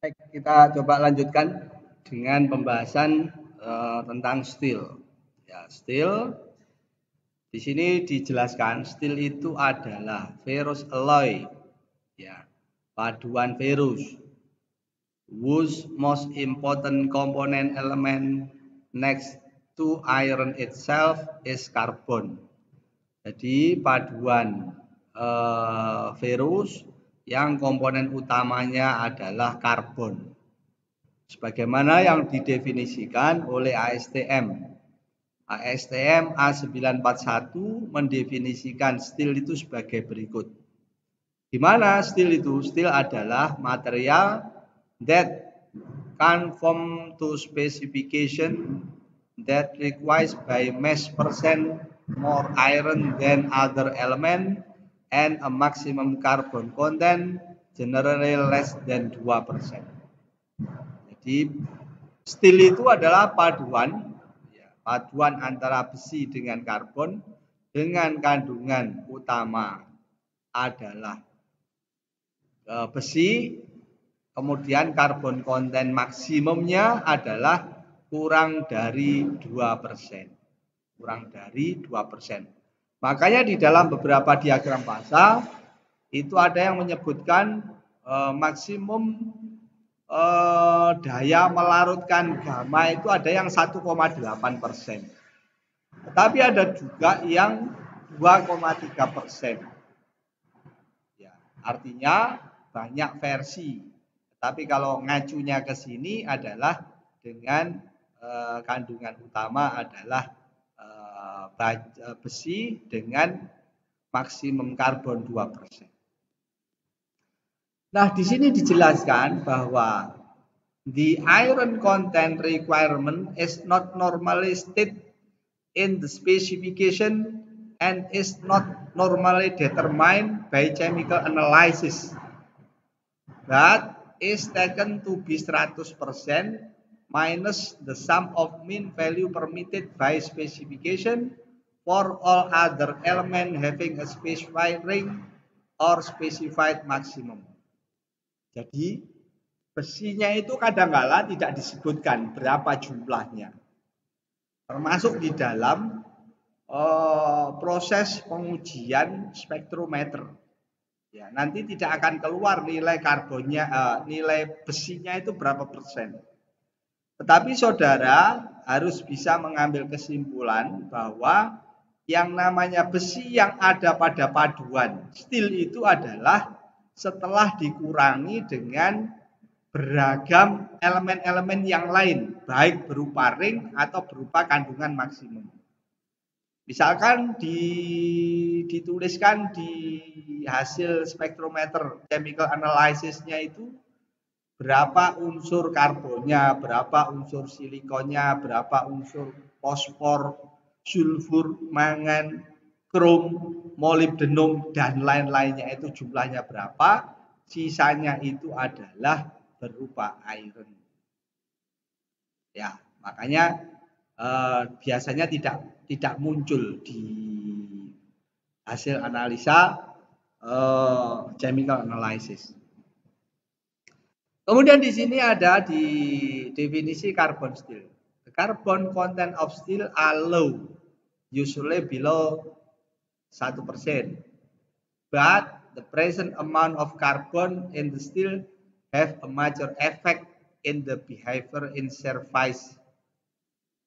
Baik, kita coba lanjutkan dengan pembahasan tentang steel. Ya, steel di sini dijelaskan steel itu adalah ferrous alloy, ya, paduan ferus, whose most important component element next to iron itself is carbon. Jadi paduan ferus yang komponen utamanya adalah karbon. Sebagaimana yang didefinisikan oleh ASTM. ASTM A941 mendefinisikan steel itu sebagai berikut. Di mana steel itu? Steel adalah material that conform to specification that requires by mass percent more iron than other element and a maximum carbon content generally less than 2%. Jadi steel itu adalah paduan antara besi dengan karbon dengan kandungan utama adalah besi, kemudian karbon konten maksimumnya adalah kurang dari 2%. Kurang dari 2%. Makanya di dalam beberapa diagram fasa itu ada yang menyebutkan maksimum daya melarutkan gamma itu ada yang 1,8%. Tetapi ada juga yang 2,3%. Ya, artinya banyak versi. Tapi kalau ngacunya ke sini adalah dengan kandungan utama adalah besi dengan maksimum karbon 2%. Nah, di sini dijelaskan bahwa the iron content requirement is not normally stated in the specification and is not normally determined by chemical analysis, but is taken to be 100% minus the sum of mean value permitted by specification for all other element having a specified ring or specified maximum. Jadi besinya itu kadangkala tidak disebutkan berapa jumlahnya, termasuk di dalam proses pengujian spektrometer. Ya, nanti tidak akan keluar nilai karbonnya, nilai besinya itu berapa persen. Tetapi saudara harus bisa mengambil kesimpulan bahwa yang namanya besi yang ada pada paduan steel itu adalah setelah dikurangi dengan beragam elemen-elemen yang lain, baik berupa ring atau berupa kandungan maksimum. Misalkan dituliskan di hasil spektrometer chemical analysis-nya itu berapa unsur karbonnya, berapa unsur silikonnya, berapa unsur fosfor, sulfur, mangan, krom, molibdenum, dan lain-lainnya itu jumlahnya berapa, sisanya itu adalah berupa iron. Ya, makanya biasanya tidak muncul di hasil analisa chemical analysis. Kemudian di sini ada di definisi carbon steel. The carbon content of steel are low, usually below 1%. But the present amount of carbon in the steel have a major effect in the behavior in surface.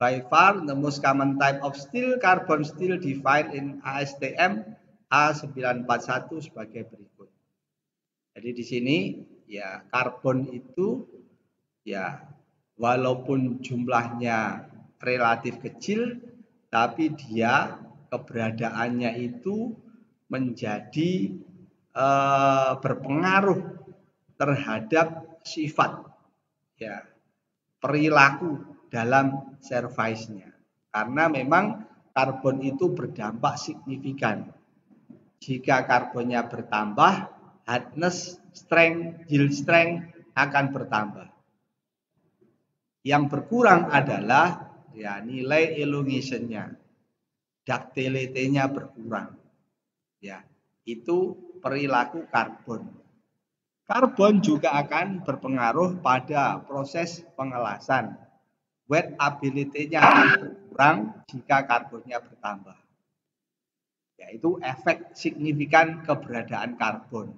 By far the most common type of steel, carbon steel defined in ASTM A941 sebagai berikut. Jadi di sini ya karbon itu ya walaupun jumlahnya relatif kecil tapi dia keberadaannya itu menjadi berpengaruh terhadap sifat ya perilaku dalam surface-nya. Karena memang karbon itu berdampak signifikan. Jika karbonnya bertambah, hardness, strength, yield strength akan bertambah. Yang berkurang adalah ya nilai elongation-nya, ductility-nya berkurang. Ya, itu perilaku karbon. Karbon juga akan berpengaruh pada proses pengelasan. Wettability-nya akan berkurang jika karbonnya bertambah. Yaitu efek signifikan keberadaan karbon.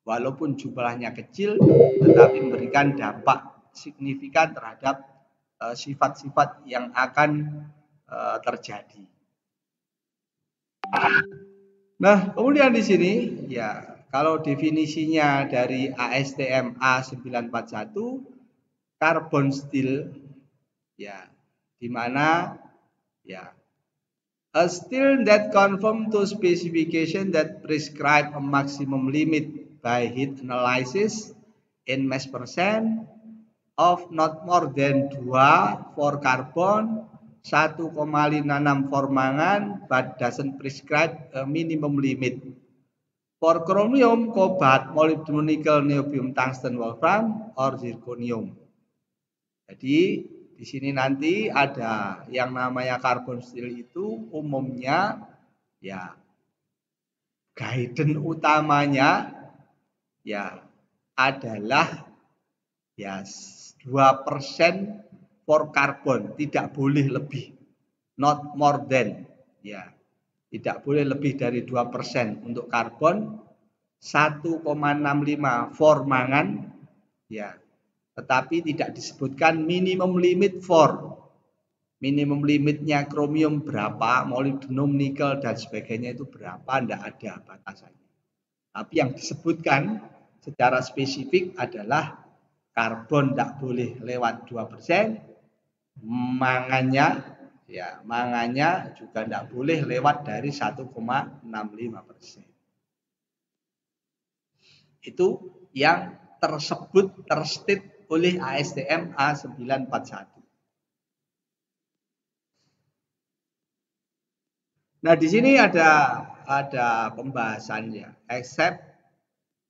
Walaupun jumlahnya kecil, tetapi memberikan dampak signifikan terhadap sifat-sifat yang akan terjadi. Nah, kemudian di sini ya kalau definisinya dari ASTM A941 carbon steel ya di mana ya a steel that conform to specification that prescribe a maximum limit by heat analysis in mass percent of not more than 2 for carbon 1,56 for mangan but doesn't prescribe a minimum limit for chromium, cobalt, molybdenum, nickel, niobium, tungsten, wolfram, or zirconium. Jadi di sini nanti ada yang namanya carbon steel itu umumnya ya guidance utamanya ya adalah ya 2% for carbon, tidak boleh lebih, not more than ya. Tidak boleh lebih dari 2% untuk karbon, 1,65 for mangan, ya. Tetapi tidak disebutkan minimum limit for. Minimum limitnya kromium berapa, molybdenum, nikel dan sebagainya itu berapa, tidak ada batasannya. Tapi yang disebutkan secara spesifik adalah karbon tidak boleh lewat 2%, mangannya ya mangannya juga tidak boleh lewat dari 1,65%. Itu yang tersebut terstate oleh ASTM A941. Nah, di sini ada pembahasannya. Except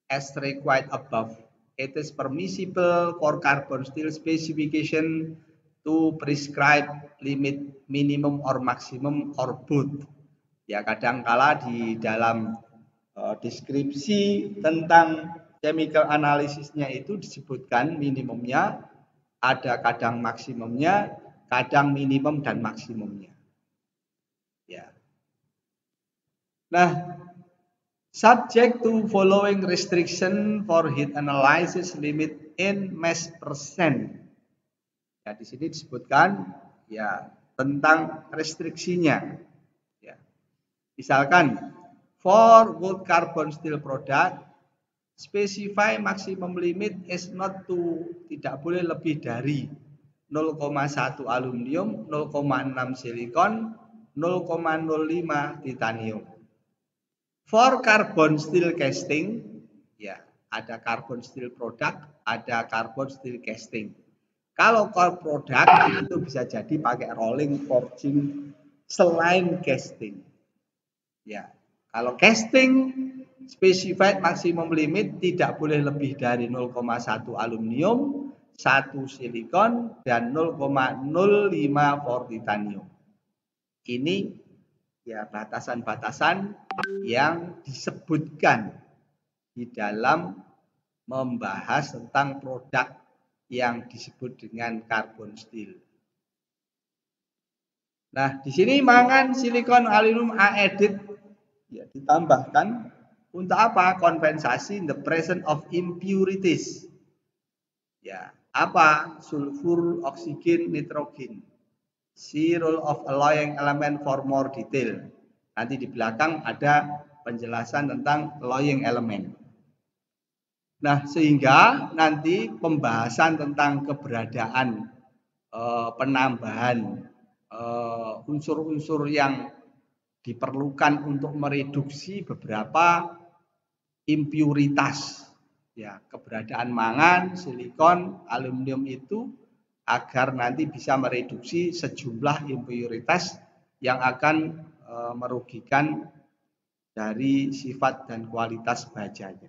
as required above, it is permissible for carbon steel specification to prescribe limit minimum or maximum or both. Ya, kadangkala di dalam deskripsi tentang chemical analisisnya itu disebutkan minimumnya, ada kadang maksimumnya, kadang minimum dan maksimumnya. Ya. Nah, subject to following restriction for heat analysis limit in mass percent. Ya, di sini disebutkan ya tentang restriksinya. Ya. Misalkan for wood carbon steel product, specify maximum limit is not to, tidak boleh lebih dari 0,1 aluminium, 0,6 silikon, 0,05 titanium. For carbon steel casting, ya ada carbon steel product, ada carbon steel casting. Kalau core product itu bisa jadi pakai rolling, forging, selain casting. Ya, kalau casting specified maximum limit tidak boleh lebih dari 0,1 aluminium, 1 silikon dan 0,05 for titanium. Ini ya batasan-batasan yang disebutkan di dalam membahas tentang produk yang disebut dengan carbon steel. Nah, di sini mangan, silikon, aluminium added ya ditambahkan untuk apa? Kompensasi in the presence of impurities. Ya, apa? Sulfur, oksigen, nitrogen. See role of alloying element for more detail. Nanti di belakang ada penjelasan tentang alloying element. Nah, sehingga nanti pembahasan tentang keberadaan penambahan unsur-unsur yang diperlukan untuk mereduksi beberapa impuritas. Ya, keberadaan mangan, silikon, aluminium itu agar nanti bisa mereduksi sejumlah impuritas yang akan merugikan dari sifat dan kualitas bajanya.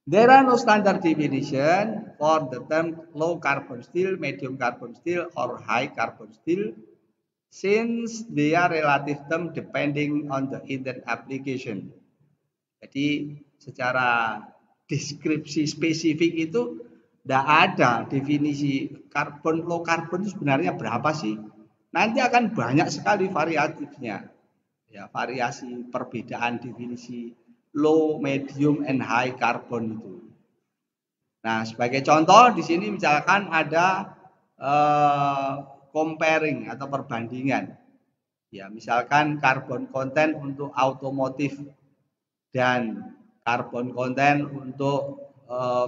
There are no standard definition for the term low carbon steel, medium carbon steel, or high carbon steel, since they are relative term depending on the intended application. Jadi secara deskripsi spesifik itu tidak ada definisi low carbon itu sebenarnya berapa sih? Nanti akan banyak sekali variatifnya. Ya, variasi perbedaan definisi low, medium, and high carbon itu. Nah, sebagai contoh di sini misalkan ada comparing atau perbandingan. Ya, misalkan carbon content untuk otomotif dan carbon content untuk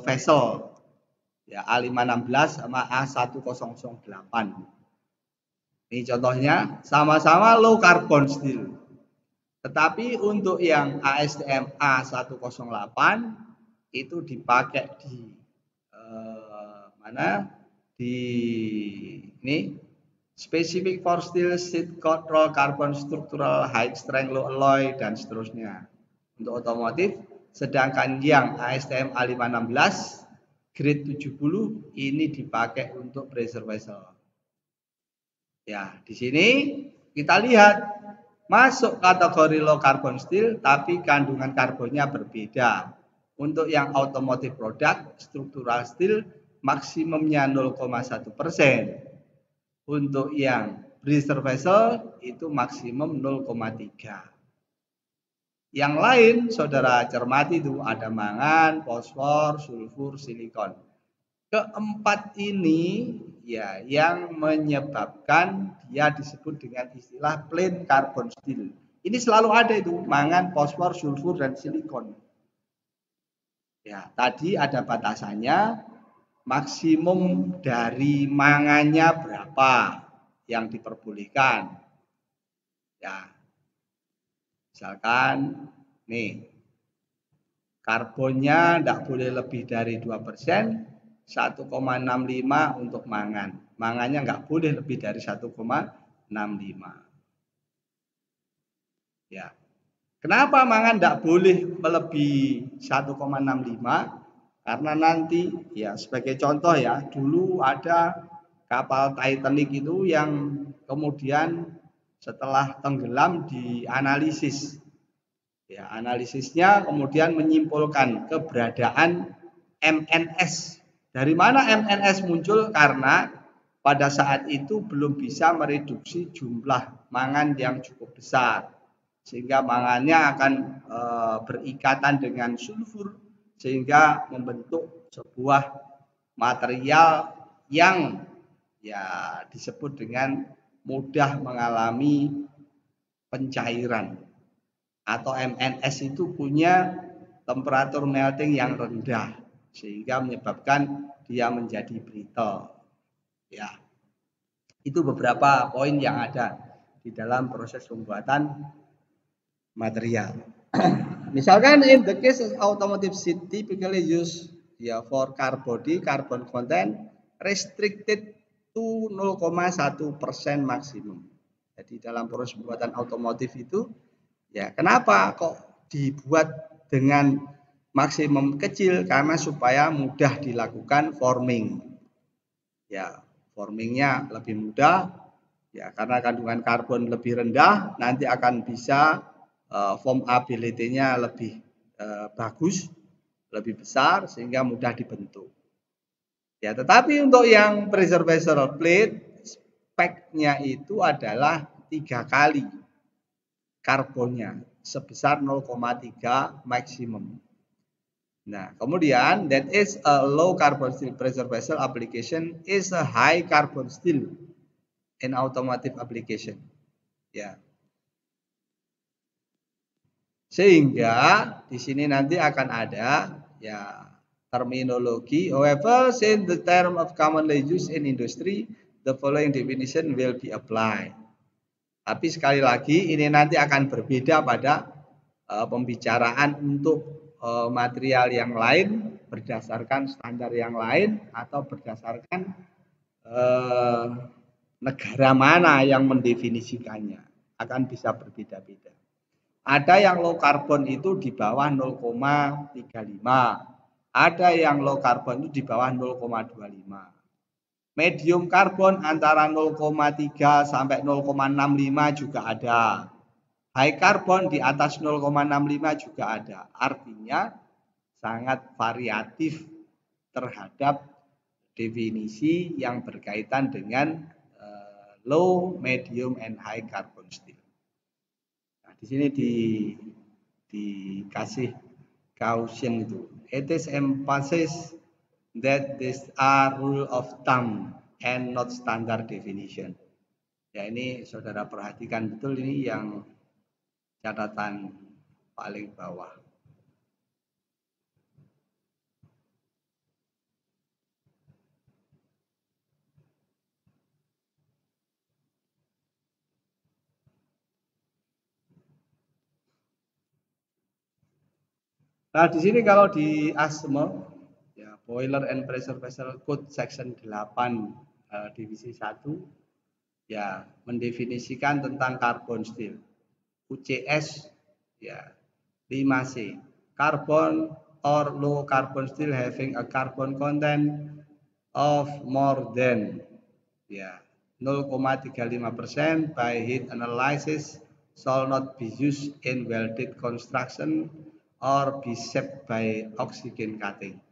vessel. Ya, A516 sama A1008. Ini contohnya sama-sama low carbon steel. Tetapi untuk yang ASTM A108 itu dipakai di mana? Di ini specific for steel sheet control carbon structural high strength low alloy dan seterusnya untuk otomotif. Sedangkan yang ASTM A516 grade 70 ini dipakai untuk pressure vessel. Ya, di sini kita lihat masuk kategori low carbon steel tapi kandungan karbonnya berbeda. Untuk yang automotive product structural steel maksimumnya 0,1%. Untuk yang pressure vessel itu maksimum 0,3. Yang lain saudara cermati itu ada mangan, fosfor, sulfur, silikon. Keempat ini ya yang menyebabkan dia disebut dengan istilah plain carbon steel. Ini selalu ada itu mangan, fosfor, sulfur dan silikon. Ya, tadi ada batasannya maksimum dari mangannya berapa yang diperbolehkan. Ya. Misalkan nih karbonnya tidak boleh lebih dari 2%, 1,65 untuk mangan. Mangannya nggak boleh lebih dari 1,65. Ya. Kenapa mangan tidak boleh melebihi 1,65? Karena nanti ya sebagai contoh ya, dulu ada kapal Titanic itu yang kemudian setelah tenggelam dianalisis. Ya, analisisnya kemudian menyimpulkan keberadaan MNS. Dari mana MNS muncul? Karena pada saat itu belum bisa mereduksi jumlah mangan yang cukup besar. Sehingga mangannya akan berikatan dengan sulfur sehingga membentuk sebuah material yang ya disebut dengan mudah mengalami pencairan. Atau MNS itu punya temperatur melting yang rendah sehingga menyebabkan dia menjadi brittle. Ya. Itu beberapa poin yang ada di dalam proses pembuatan material. Misalkan in the case of automotive sheet typically used for car body carbon content restricted to 0,1% maksimum. Jadi dalam proses pembuatan otomotif itu ya, kenapa kok dibuat dengan maksimum kecil? Karena supaya mudah dilakukan forming. Ya, formingnya lebih mudah. Ya, karena kandungan karbon lebih rendah, nanti akan bisa formability-nya lebih bagus, lebih besar sehingga mudah dibentuk. Ya, tetapi untuk yang pressure vessel plate speknya itu adalah 3 kali karbonnya sebesar 0,3 maksimum. Nah, kemudian that is a low carbon steel pressure vessel application is a high carbon steel in automotive application. Ya. Sehingga di sini nanti akan ada ya terminologi. However, since the term of commonly used in industry, the following definition will be applied. Tapi sekali lagi ini nanti akan berbeda pada pembicaraan untuk material yang lain berdasarkan standar yang lain atau berdasarkan negara mana yang mendefinisikannya akan bisa berbeda-beda. Ada yang low carbon itu di bawah 0,35, ada yang low carbon itu di bawah 0,25. Medium karbon antara 0,3 sampai 0,65 juga ada. High carbon di atas 0,65 juga ada. Artinya sangat variatif terhadap definisi yang berkaitan dengan low, medium, and high carbon steel. Nah, di sini dikasih caution itu. It is emphasis that these are rule of thumb and not standard definition. Ya, ini saudara perhatikan betul, ini yang catatan paling bawah. Nah, di sini kalau di ASME, ya, Boiler and Pressure Vessel Code Section 8 Divisi 1, ya, mendefinisikan tentang carbon steel. UCS, ya, 5C. Carbon or low carbon steel having a carbon content of more than, ya, 0,35% by heat analysis shall not be used in welded construction or be shaped by oxygen cutting.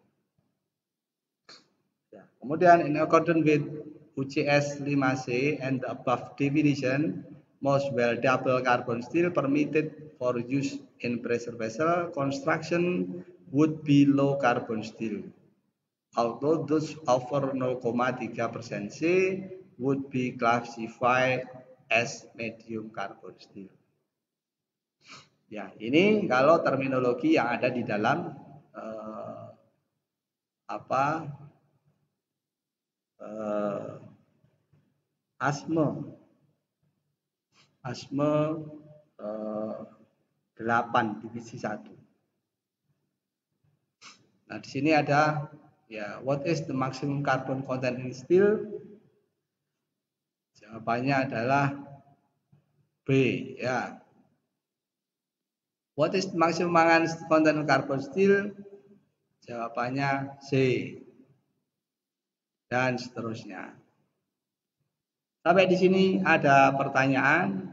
Ya, kemudian in accordance with UCS 5C and the above definition, most weldable carbon steel permitted for use in pressure vessel construction would be low carbon steel, although those over 0,3% C would be classified as medium carbon steel. Ya, ini kalau terminologi yang ada di dalam ASME 8 divisi 1. Nah, di sini ada, ya, what is the maximum carbon content in steel? Jawabannya adalah B, ya. What is the maximum content carbon steel? Jawabannya C. Dan seterusnya. Sampai di sini ada pertanyaan?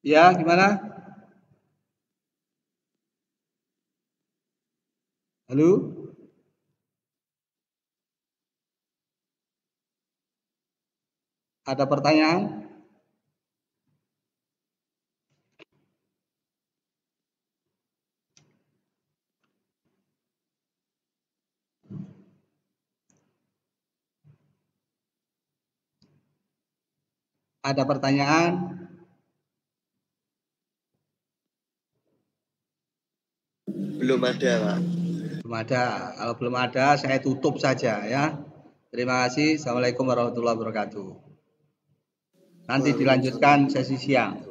Ya, gimana? Halo? Ada pertanyaan? Ada pertanyaan? Belum ada, Pak. Belum ada. Kalau belum ada, saya tutup saja, ya. Terima kasih. Assalamualaikum warahmatullahi wabarakatuh. Nanti dilanjutkan sesi siang.